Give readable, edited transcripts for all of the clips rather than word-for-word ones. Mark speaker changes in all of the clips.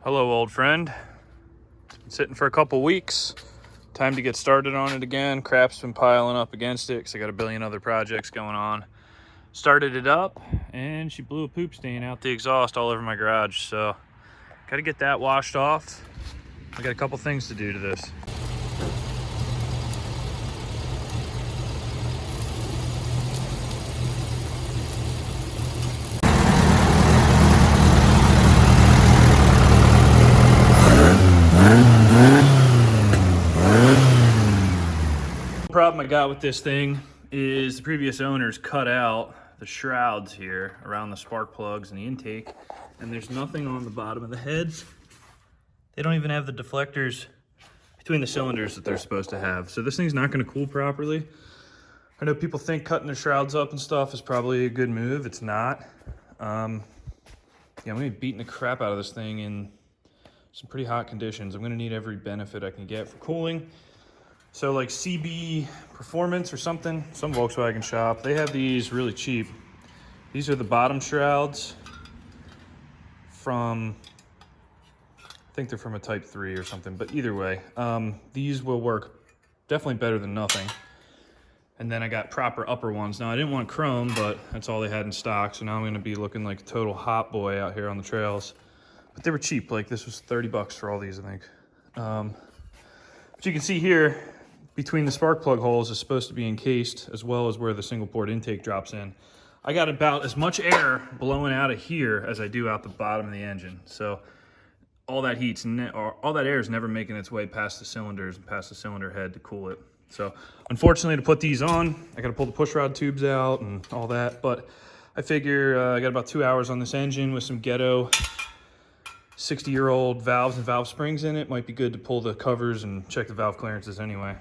Speaker 1: Hello, old friend. It's been sitting for a couple weeks. Time to get started on it again. Crap's been piling up against it because I got a billion other projects going on. Started it up and she blew a poop stain out the exhaust all over my garage. So got to get that washed off. I got a couple things to do to this. The problem I got with this thing is the previous owners cut out the shrouds here around the spark plugs and the intake, and there's nothing on the bottom of the heads. They don't even have the deflectors between the cylinders that they're supposed to have. So this thing's not going to cool properly. I know people think cutting the shrouds up and stuff is probably a good move. It's not. Yeah, I'm going to be beating the crap out of this thing in some pretty hot conditions. I'm going to need every benefit I can get for cooling. So like CB Performance or something, some Volkswagen shop, they have these really cheap. These are the bottom shrouds from, I think they're from a Type 3 or something, but either way, these will work definitely better than nothing. And then I got proper upper ones. Now I didn't want chrome, but that's all they had in stock. So now I'm gonna be looking like a total hot boy out here on the trails. But they were cheap, like this was 30 bucks for all these, I think. But you can see here, between the spark plug holes is supposed to be encased, as well as where the single port intake drops in. I got about as much air blowing out of here as I do out the bottom of the engine. So all that all that air is never making its way past the cylinders and past the cylinder head to cool it. So unfortunately, to put these on, I got to pull the push rod tubes out and all that. But I figure I got about 2 hours on this engine with some ghetto 60-year-old valves and valve springs in it. Might be good to pull the covers and check the valve clearances anyway.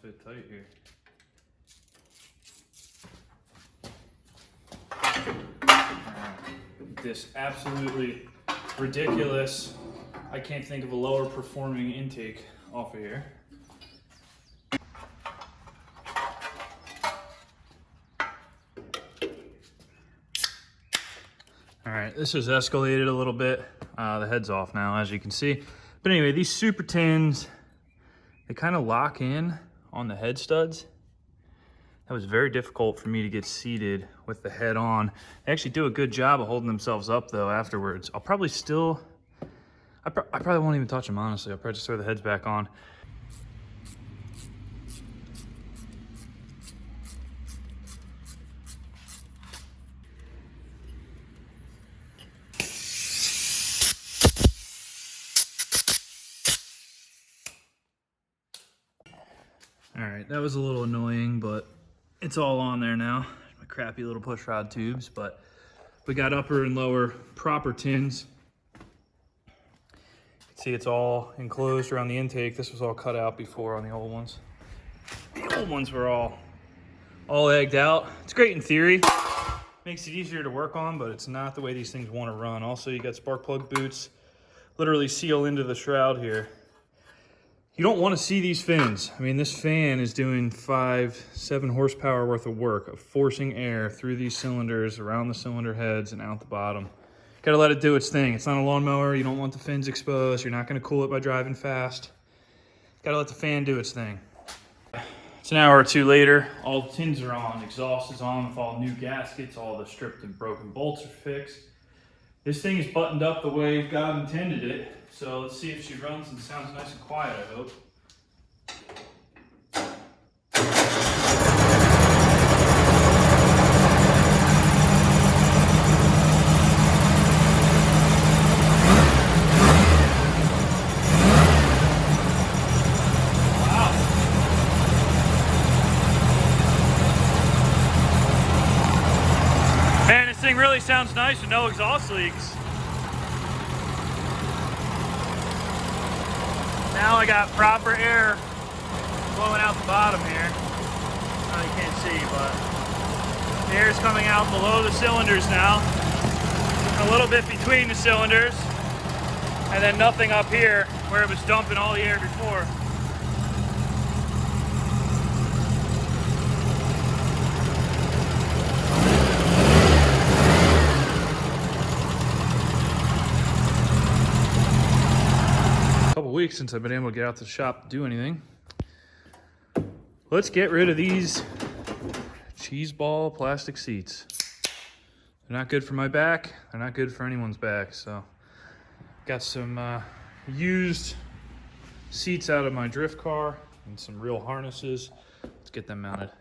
Speaker 1: Fit tight here. This absolutely ridiculous, I can't think of a lower performing intake off of here. All right, this has escalated a little bit. The head's off now, as you can see. But anyway, these super tins, they kind of lock in on the head studs. That was very difficult for me to get seated with the head on. They actually do a good job of holding themselves up though afterwards. I'll probably still, I probably won't even touch them, honestly. I'll probably just throw the heads back on. All right, that was a little annoying, but it's all on there now. My crappy little push rod tubes, but we got upper and lower proper tins. You can see it's all enclosed around the intake. This was all cut out before on the old ones. The old ones were all egged out. It's great in theory. Makes it easier to work on, but it's not the way these things want to run. Also, you got spark plug boots literally seal into the shroud here. You don't want to see these fins. I mean, this fan is doing 5-7 horsepower worth of work of forcing air through these cylinders, around the cylinder heads and out the bottom. Got to let it do its thing. It's not a lawnmower. You don't want the fins exposed. You're not going to cool it by driving fast. Got to let the fan do its thing. It's an hour or two later. All the tins are on. Exhaust is on with all new gaskets. All the stripped and broken bolts are fixed. This thing is buttoned up the way God intended it. So let's see if she runs and sounds nice and quiet, I hope. thing really sounds nice with no exhaust leaks. Now I got proper air blowing out the bottom here. Oh, you can't see, but the air is coming out below the cylinders now. A little bit between the cylinders, and then nothing up here where it was dumping all the air before. Couple weeks since I've been able to get out to the shop to do anything. Let's get rid of these cheese ball plastic seats. They're not good for my back. They're not good for anyone's back. So got some used seats out of my drift car and some real harnesses. Let's get them mounted.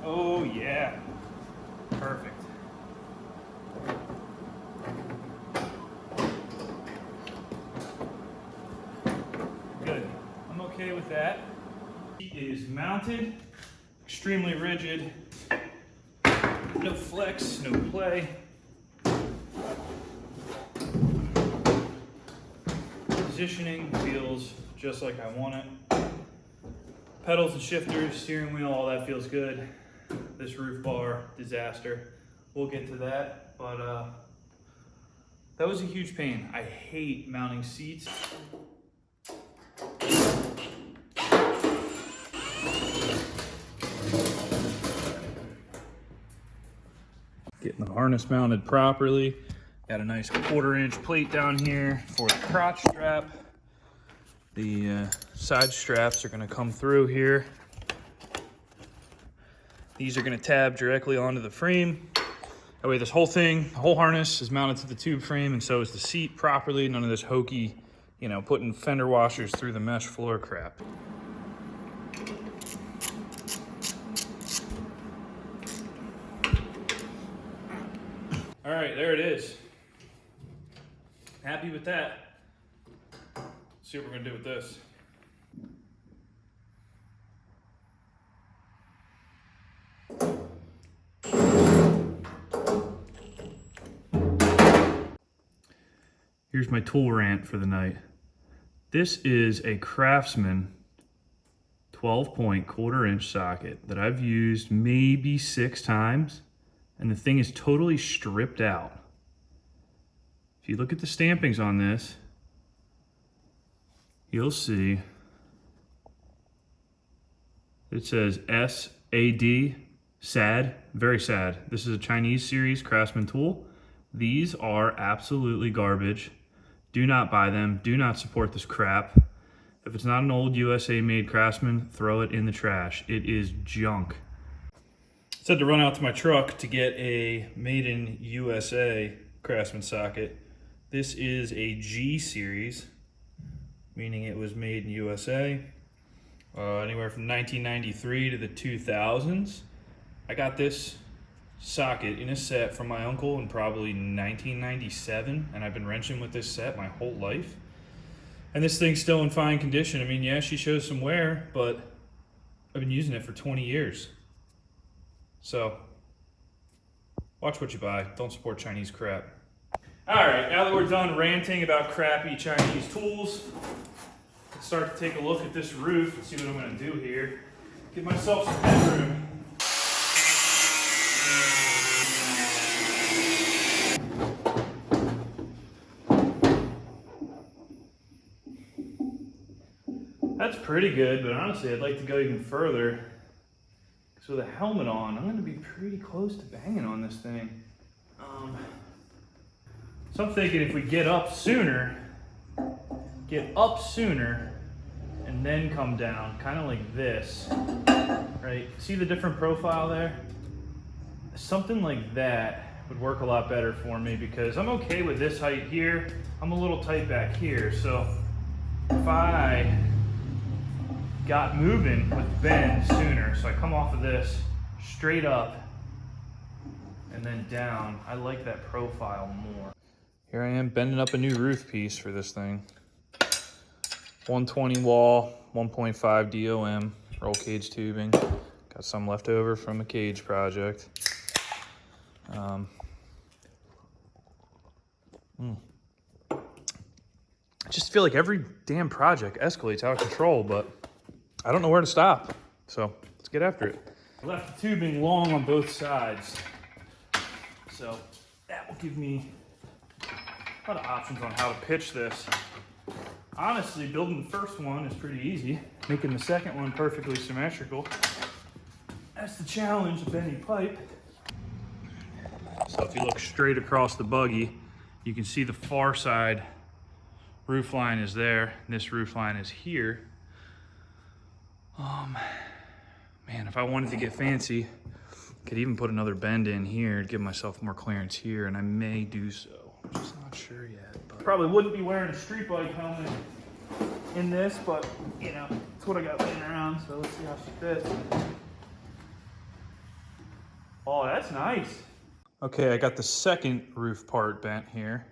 Speaker 1: Oh yeah, perfect. Good, I'm okay with that. It is mounted, extremely rigid, no flex, no play. Positioning feels just like I want it. Pedals and shifters, steering wheel, all that feels good. This roof bar, disaster. We'll get to that, but that was a huge pain. I hate mounting seats. Getting the harness mounted properly. Got a nice 1/4-inch plate down here for the crotch strap. The side straps are gonna come through here. These are gonna tab directly onto the frame. That way this whole thing, the whole harness is mounted to the tube frame, and so is the seat properly. None of this hokey, you know, putting fender washers through the mesh floor crap. All right, there it is. Happy with that. Let's see what we're gonna do with this. Here's my tool rant for the night. This is a Craftsman 12-point 1/4-inch socket that I've used maybe 6 times, and the thing is totally stripped out. If you look at the stampings on this, you'll see it says SAD, sad, very sad. This is a Chinese series Craftsman tool. These are absolutely garbage. Do not buy them. Do not support this crap. If it's not an old USA made Craftsman, throw it in the trash. It is junk. I said to run out to my truck to get a made in USA Craftsman socket. This is a G series, meaning it was made in USA. Anywhere from 1993 to the 2000s. I got this socket in a set from my uncle in probably 1997, and I've been wrenching with this set my whole life. And this thing's still in fine condition. I mean, yeah, she shows some wear, but I've been using it for 20 years. So, watch what you buy. Don't support Chinese crap. All right, now that we're done ranting about crappy Chinese tools, let's start to take a look at this roof and see what I'm gonna do here. Give myself some headroom. That's pretty good, but honestly, I'd like to go even further. Because with a helmet on, I'm going to be pretty close to banging on this thing. So I'm thinking if we get up sooner, get up sooner and then come down, kind of like this, right? See the different profile there? Something like that would work a lot better for me because I'm okay with this height here. I'm a little tight back here, so if I got moving with bend sooner, so I come off of this straight up and then down, I like that profile more. Here I am bending up a new roof piece for this thing. 120 wall, 1.5 DOM, roll cage tubing. Got some left over from a cage project. I just feel like every damn project escalates out of control, but I don't know where to stop. So let's get after it. I left the tubing long on both sides. So that will give me a lot of options on how to pitch this. Honestly, building the first one is pretty easy. Making the second one perfectly symmetrical, that's the challenge of bending pipe. So if you look straight across the buggy, you can see the far side roof line is there, and this roof line is here. Man, if I wanted to get fancy, I could even put another bend in here to give myself more clearance here, and I may do so. I'm just not sure yet. But probably wouldn't be wearing a street bike helmet in this, but you know, it's what I got laying around, so let's see how she fits. Oh, that's nice. Okay, I got the second roof part bent here.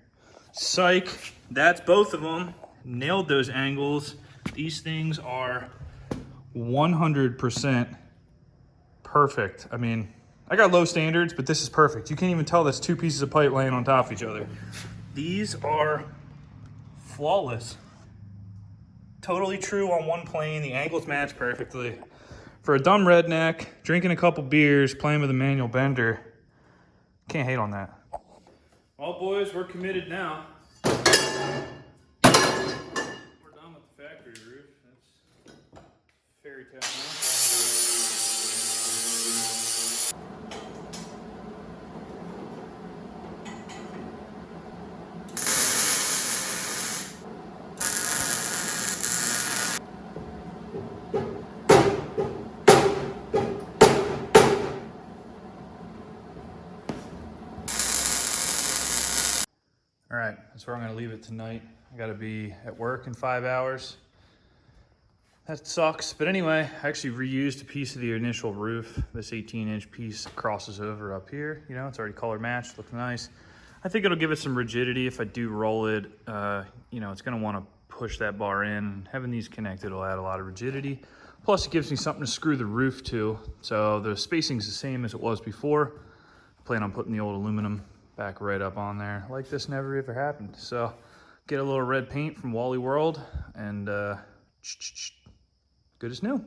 Speaker 1: Psych, that's both of them. Nailed those angles. These things are 100% perfect. I mean, I got low standards, but this is perfect. You can't even tell that's two pieces of pipe laying on top of each other. These are flawless. Totally true on one plane. The angles match perfectly. For a dumb redneck, drinking a couple beers, playing with a manual bender, can't hate on that. Well, boys, we're committed now. We're done with the factory roof. That's fairy tale now. All right, that's where I'm gonna leave it tonight. I gotta be at work in 5 hours. That sucks, but anyway, I actually reused a piece of the initial roof. This 18-inch piece crosses over up here. You know, it's already color matched, looks nice. I think it'll give it some rigidity if I do roll it. You know, it's gonna wanna push that bar in. Having these connected will add a lot of rigidity. Plus it gives me something to screw the roof to. So the spacing's the same as it was before. I plan on putting the old aluminum back right up on there. Like this never ever happened. So get a little red paint from Wally World and good as new.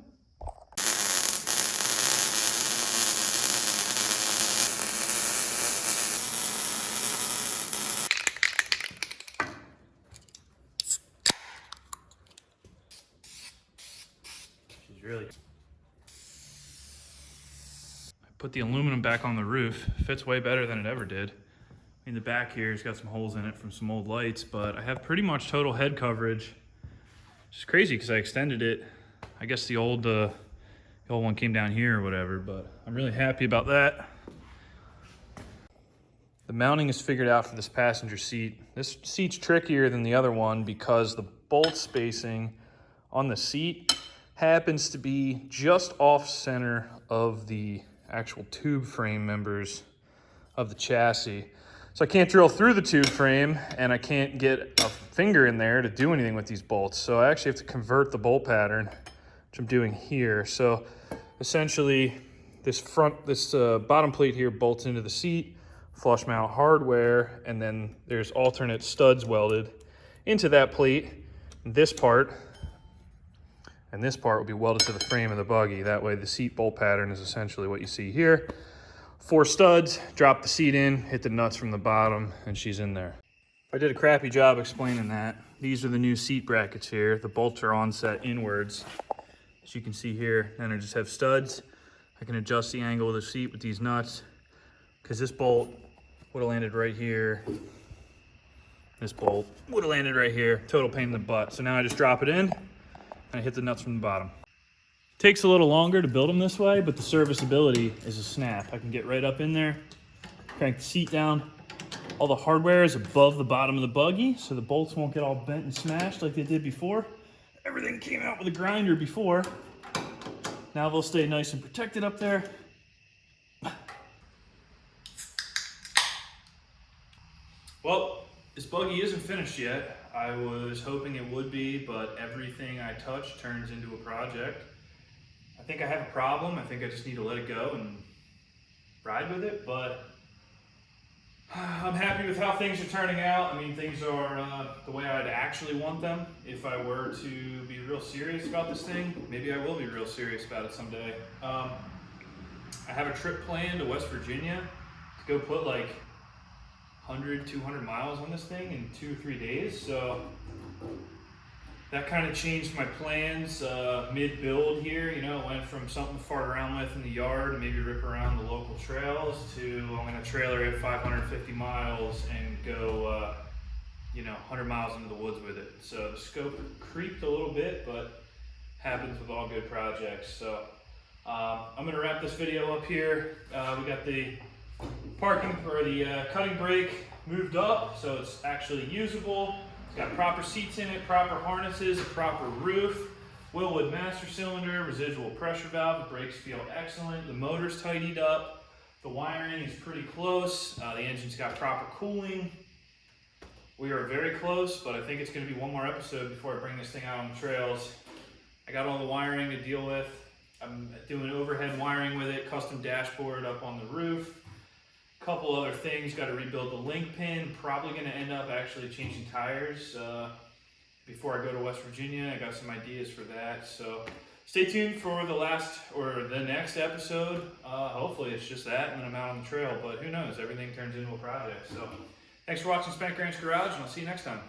Speaker 1: She's really... Put the aluminum back on the roof. Fits way better than it ever did. In the back here, it's got some holes in it from some old lights, but I have pretty much total head coverage. It's crazy because I extended it. I guess the old one came down here or whatever, but I'm really happy about that. The mounting is figured out for this passenger seat. This seat's trickier than the other one because the bolt spacing on the seat happens to be just off center of the actual tube frame members of the chassis. So I can't drill through the tube frame and I can't get a finger in there to do anything with these bolts. So I actually have to convert the bolt pattern, which I'm doing here. So essentially this bottom plate here bolts into the seat, flush mount hardware, and then there's alternate studs welded into that plate. This part and this part will be welded to the frame of the buggy. That way the seat bolt pattern is essentially what you see here. 4 studs, drop the seat in, hit the nuts from the bottom, and she's in there. I did a crappy job explaining that. These are the new seat brackets here. The bolts are onset inwards, as you can see here. And I just have studs. I can adjust the angle of the seat with these nuts, because this bolt would have landed right here. This bolt would have landed right here. Total pain in the butt. So now I just drop it in and I hit the nuts from the bottom. Takes a little longer to build them this way, but the serviceability is a snap. I can get right up in there, crank the seat down. All the hardware is above the bottom of the buggy, so the bolts won't get all bent and smashed like they did before. Everything came out with a grinder before. Now they'll stay nice and protected up there. Well, this buggy isn't finished yet. I was hoping it would be, but everything I touch turns into a project. I think I have a problem. I think I just need to let it go and ride with it, but I'm happy with how things are turning out. I mean, things are the way I'd actually want them. If I were to be real serious about this thing, maybe I will be real serious about it someday. I have a trip planned to West Virginia to go put like 100, 200 miles on this thing in 2 or 3 days. So that kind of changed my plans mid-build here. You know, it went from something to fart around with in the yard and maybe rip around the local trails to I'm going to trailer it 550 miles and go, 100 miles into the woods with it. So the scope creeped a little bit, but happens with all good projects. So I'm going to wrap this video up here. We got the parking or the cutting brake moved up, so it's actually usable. It's got proper seats in it, proper harnesses, a proper roof, Willwood master cylinder, residual pressure valve. The brakes feel excellent. The motor's tidied up. The wiring is pretty close. The engine's got proper cooling. We are very close, but I think it's going to be one more episode before I bring this thing out on the trails. I got all the wiring to deal with. I'm doing overhead wiring with it, custom dashboard up on the roof. Couple other things, got to rebuild the link pin, probably going to end up actually changing tires before I go to West Virginia. I got some ideas for that, so stay tuned for the next episode. Hopefully it's just that and then I'm out on the trail, but who knows, everything turns into a project. So thanks for watching Spank Ranch Garage, and I'll see you next time.